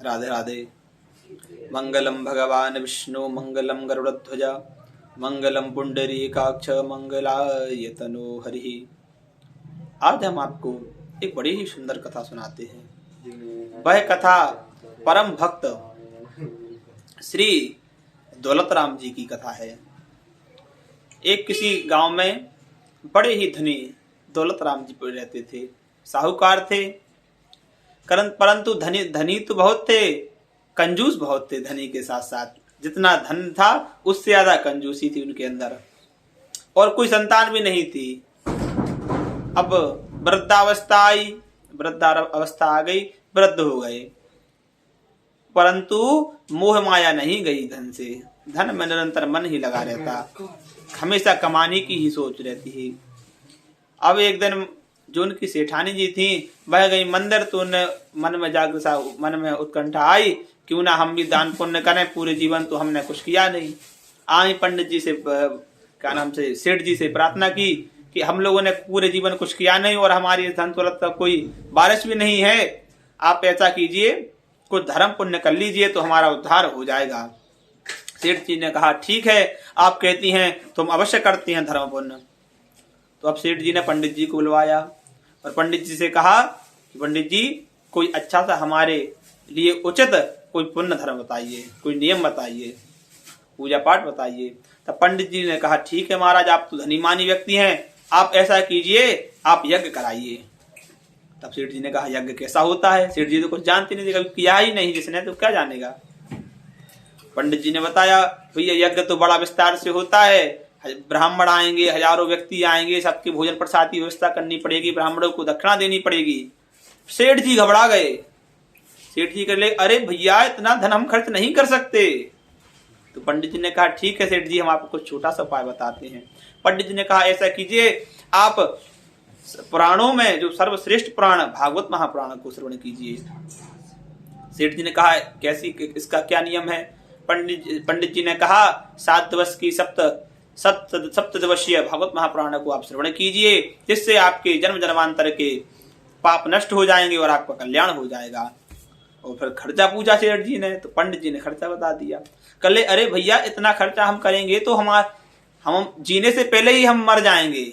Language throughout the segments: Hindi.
राधे राधे। मंगलम भगवान विष्णु मंगलम गरुड़ध्वज मंगलम पुंडरीकाक्ष मंगलाय तनो हरि। आज हम आपको एक बड़ी ही सुंदर कथा सुनाते हैं। वह कथा परम भक्त श्री दौलत राम जी की कथा है। एक किसी गांव में बड़े ही धनी दौलत राम जी रहते थे। साहूकार थे, परंतु धनी तो बहुत थे, कंजूस बहुत थे। धनी के साथ साथ जितना धन था उससे ज्यादा कंजूसी थी उनके अंदर, और कोई संतान भी नहीं थी। अब वृद्धावस्था आई, वृद्धावस्था आ गई, वृद्ध हो गए, परंतु मोह माया नहीं गई धन से। धन में निरंतर मन ही लगा रहता, हमेशा कमाने की ही सोच रहती है। अब एक दिन जो उनकी सेठानी जी थी वह गई मंदिर, तो उन्हें मन में जागृता, मन में उत्कंठा आई, क्यों ना हम भी दान पुण्य करें। पूरे जीवन तो हमने कुछ किया नहीं। आई पंडित जी से, क्या नाम से, सेठ जी से प्रार्थना की कि हम लोगों ने पूरे जीवन कुछ किया नहीं और हमारी धन दौलत का कोई बारिश भी नहीं है। आप ऐसा कीजिए, कुछ धर्म पुण्य कर लीजिए तो हमारा उद्धार हो जाएगा। सेठ जी ने कहा ठीक है, आप कहती हैं तो हम अवश्य करते हैं धर्म पुण्य। तो अब सेठ जी ने पंडित जी को बुलवाया और पंडित जी से कहा कि पंडित जी कोई अच्छा सा हमारे लिए उचित कोई पुण्य धर्म बताइए, कोई नियम बताइए, पूजा पाठ बताइए। तब पंडित जी ने कहा ठीक है महाराज, आप तो धनीमानी व्यक्ति हैं, आप ऐसा कीजिए, आप यज्ञ कराइए। तब सेठ जी ने कहा यज्ञ कैसा होता है? सेठ जी तो कुछ जानते नहीं थे, कभी किया ही नहीं जिसने, तो क्या जानेगा। पंडित जी ने बताया भैया यज्ञ तो बड़ा विस्तार से होता है, ब्राह्मण आएंगे, हजारों व्यक्ति आएंगे, सबके भोजन प्रसाद की व्यवस्था करनी पड़ेगी, ब्राह्मणों को दक्षिणा देनी पड़ेगी। सेठ जी घबरा गए। सेठ जी कहले अरे भैया इतना धन हम खर्च नहीं कर सकते। तो पंडित जी ने कहा ठीक है सेठ जी, हम आपको कुछ छोटा सा उपाय बताते हैं। पंडित जी ने कहा ऐसा कीजिए, आप पुराणों में जो सर्वश्रेष्ठ पुराण भागवत महापुराण को श्रवण कीजिए। सेठ जी ने कहा कैसी, इसका क्या नियम है? पंडित जी ने कहा 7 दिवस की सप्त दिवसीय भागवत महापुराण को आप श्रवण कीजिए, जिससे आपके जन्म जन्मांतर के पाप नष्ट हो जाएंगे और आपका कल्याण हो जाएगा। और फिर खर्चा पूछा सेठ जी ने, तो पंडित जी ने खर्चा बता दिया। कहले अरे भैया इतना खर्चा हम करेंगे तो हम जीने से पहले ही हम मर जाएंगे।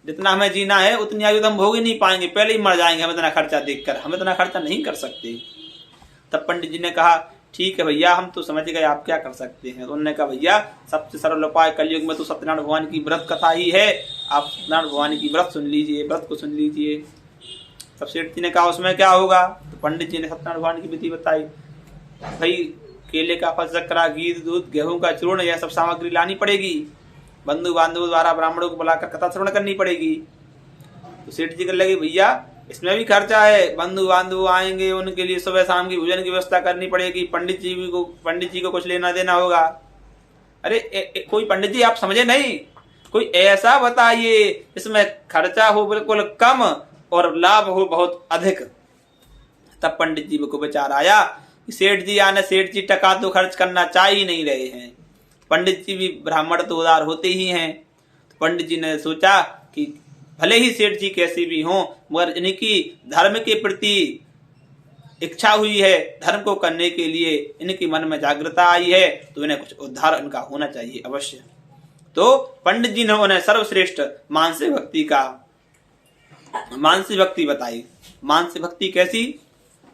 जितना हमें जीना है उतनी आयु तो हम भोग ही नहीं पाएंगे, पहले ही मर जाएंगे हम इतना खर्चा देखकर, हम इतना खर्चा नहीं कर सकते। तब पंडित जी ने कहा ठीक है भैया, हम तो समझ गए आप क्या कर सकते हैं। तो उन्होंने कहा भैया सबसे सरल उपाय कलयुग में तो सत्यनारायण भगवान की व्रत कथा ही है, आप सत्यनारायण भगवान की व्रत सुन लीजिए, व्रत को सुन लीजिए। तब सेठ जी ने कहा उसमें क्या होगा? तो पंडित जी ने सत्यनारायण भगवान की विधि बताई। भाई केले का फल, शक्करा, घी, दूध, गेहूं का चूर्ण, यह सब सामग्री लानी पड़ेगी। बंधु बांधवों द्वारा ब्राह्मणों को बुलाकर कथा श्रवण करनी पड़ेगी। तो सेठ जी कहने लगे भैया इसमें भी खर्चा है, बंधु बांधव आएंगे, उनके लिए सुबह शाम की भोजन की व्यवस्था करनी पड़ेगी, पंडित जी को कुछ लेना देना होगा। अरे कोई पंडित जी आप समझे नहीं, कोई ऐसा बताइए इसमें खर्चा हो बिल्कुल कम और लाभ हो बहुत अधिक। तब पंडित जी को विचार आया कि सेठ जी टका तो खर्च करना चाह ही नहीं रहे हैं। पंडित जी भी ब्राह्मण तो उदार होते ही हैं। तो पंडित जी ने सोचा कि भले ही सेठ जी कैसे भी हों, मगर इनकी धर्म के प्रति इच्छा हुई है, धर्म को करने के लिए इनके मन में जागृता आई है, तो इन्हें कुछ उद्धार इनका होना चाहिए अवश्य। तो पंडित जी ने उन्हें सर्वश्रेष्ठ मानसिक भक्ति बताई। मानसिक भक्ति कैसी?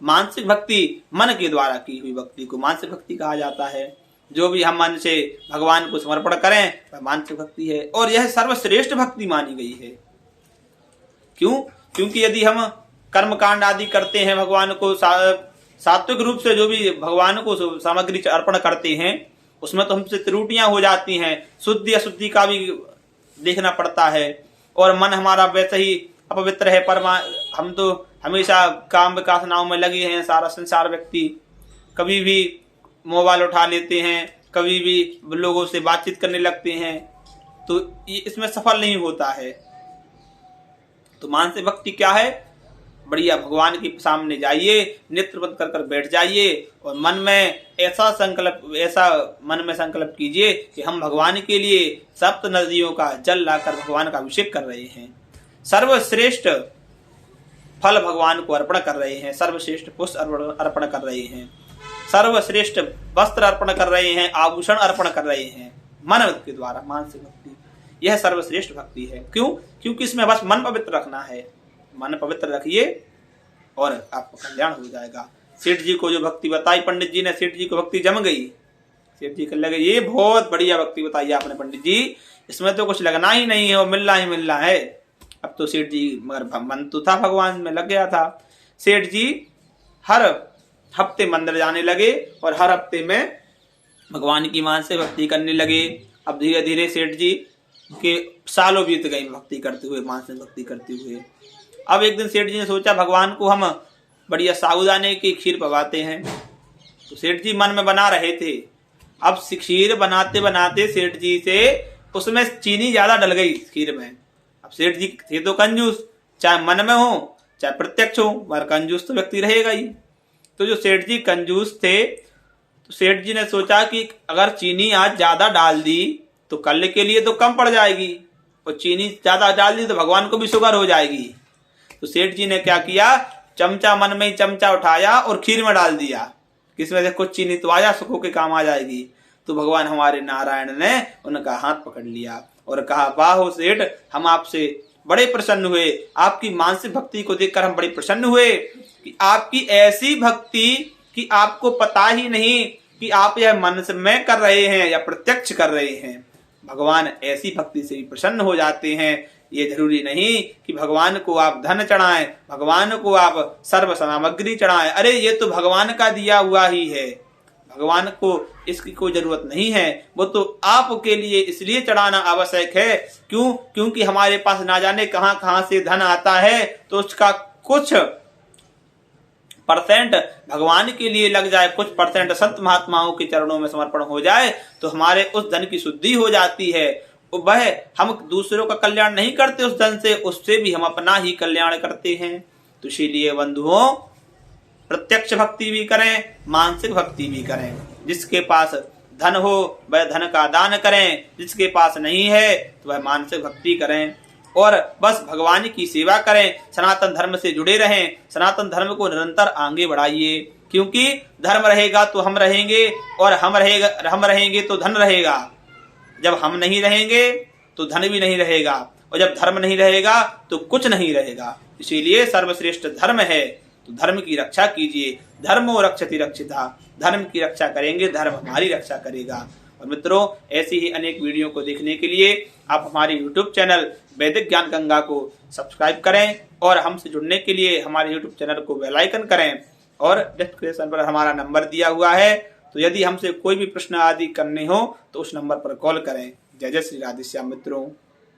मानसिक भक्ति मन के द्वारा की हुई भक्ति को मानसिक भक्ति कहा जाता है। जो भी हम मन से भगवान को समर्पण करें वह मानसिक भक्ति है, और यह सर्वश्रेष्ठ भक्ति मानी गई है। क्यों? क्योंकि यदि हम कर्म कांड आदि करते हैं, भगवान को सात्विक रूप से जो भी भगवान को सामग्री अर्पण करते हैं, उसमें तो हमसे त्रुटियां हो जाती हैं, शुद्धि अशुद्धि का भी देखना पड़ता है, और मन हमारा वैसे ही अपवित्र है। हम तो हमेशा काम विकासनाओं में लगे हैं। सारा संसार व्यक्ति कभी भी मोबाइल उठा लेते हैं, कभी भी लोगों से बातचीत करने लगते हैं, तो इसमें सफल नहीं होता है। तो मानसिक भक्ति क्या है? बढ़िया भगवान के सामने जाइए, नेत्र बंद कर बैठ जाइए और मन में ऐसा मन में संकल्प कीजिए कि हम भगवान के लिए 7 नदियों का जल लाकर भगवान का अभिषेक कर रहे हैं, सर्वश्रेष्ठ फल भगवान को अर्पण कर रहे हैं, सर्वश्रेष्ठ पुष्प अर्पण कर रहे हैं। सर्वश्रेष्ठ वस्त्र अर्पण कर रहे हैं, आभूषण अर्पण कर रहे हैं मन के द्वारा। मानसिक भक्ति यह सर्वश्रेष्ठ भक्ति है। क्यों? क्योंकि इसमें बस मन पवित्र रखना है। मन पवित्र रखिए और आपका कल्याण हो जाएगा। सेठ जी को जो भक्ति बताई पंडित जी ने, सेठ जी को भक्ति जम गई। सेठ जी कहने लगे ये बहुत बढ़िया भक्ति बताई आपने पंडित जी, इसमें तो कुछ लगना ही नहीं है, वो मिलना ही मिलना है। अब तो सेठ जी मगर मन तो था भगवान में लग गया था। सेठ जी हर हफ्ते मंदिर जाने लगे और हर हफ्ते में भगवान की मानसिक भक्ति करने लगे। अब धीरे धीरे सेठ जी के सालों बीत गई भक्ति करते हुए, मानसिक भक्ति करते हुए। अब एक दिन सेठ जी ने सोचा भगवान को हम बढ़िया साबूदाने की खीर पकाते हैं। तो सेठ जी मन में बना रहे थे। अब खीर बनाते बनाते सेठ जी से उसमें चीनी ज्यादा डल गई खीर में। अब सेठ जी थे तो कंजूस, चाहे मन में हो चाहे प्रत्यक्ष हो, मगर कंजूस तो व्यक्ति रहेगा ही। तो जो सेठ जी कंजूस थे, तो सेठ जी ने सोचा कि अगर चीनी आज ज्यादा डाल दी तो कल के लिए तो कम पड़ जाएगी, और चीनी ज्यादा डाल दी तो भगवान को भी शुगर हो जाएगी। तो सेठ जी ने क्या किया, चमचा मन में ही चमचा उठाया और खीर में डाल दिया। किसमें से कुछ चीनी तो आया, सुखों के काम आ जाएगी। तो भगवान हमारे नारायण ने उनका हाथ पकड़ लिया और कहा वाह हो सेठ, हम आपसे बड़े प्रसन्न हुए, आपकी मानसिक भक्ति को देखकर हम बड़े प्रसन्न हुए कि आपकी ऐसी भक्ति कि आपको पता ही नहीं कि आप यह मन में कर रहे हैं या प्रत्यक्ष कर रहे हैं। भगवान ऐसी भक्ति से भी प्रसन्न हो जाते हैं। ये जरूरी नहीं कि भगवान को आप धन चढ़ाएं, भगवान को आप सर्व सामग्री चढ़ाएं। अरे ये तो भगवान का दिया हुआ ही है, भगवान को इसकी कोई जरूरत नहीं है। वो तो आपके लिए इसलिए चढ़ाना आवश्यक है। क्यों? क्योंकि हमारे पास ना जाने कहां कहां से धन आता है, तो उसका कुछ परसेंट भगवान के लिए लग जाए, कुछ परसेंट संत महात्माओं के चरणों में समर्पण हो जाए, तो हमारे उस धन की शुद्धि हो जाती है। वह हम दूसरों का कल्याण नहीं करते उस धन से, उससे भी हम अपना ही कल्याण करते हैं। तो इसीलिए बंधुओं, प्रत्यक्ष भक्ति भी करें, मानसिक भक्ति भी करें। जिसके पास धन हो वह धन का दान करें, जिसके पास नहीं है तो वह मानसिक भक्ति करें और बस भगवान की सेवा करें। सनातन धर्म से जुड़े रहें, सनातन धर्म को निरंतर आगे बढ़ाइए। क्योंकि धर्म रहेगा तो हम रहेंगे, और हम रहेंगे तो धन रहेगा। जब हम नहीं रहेंगे तो धन भी नहीं रहेगा, और जब धर्म नहीं रहेगा तो कुछ नहीं रहेगा। इसीलिए सर्वश्रेष्ठ धर्म है, तो धर्म की रक्षा कीजिए। धर्मो रक्षति रक्षिता, धर्म की रक्षा करेंगे, धर्म हमारी रक्षा करेगा। और मित्रों, ऐसी ही अनेक वीडियो को देखने के लिए आप हमारे YouTube चैनल वैदिक ज्ञान गंगा को सब्सक्राइब करें, और हमसे जुड़ने के लिए हमारे YouTube चैनल को बेल आइकन करें। और डिस्क्रिप्शन पर हमारा नंबर दिया हुआ है, तो यदि हमसे कोई भी प्रश्न आदि करने हो तो उस नंबर पर कॉल करें। जय जय श्री राधेश्याम मित्रों।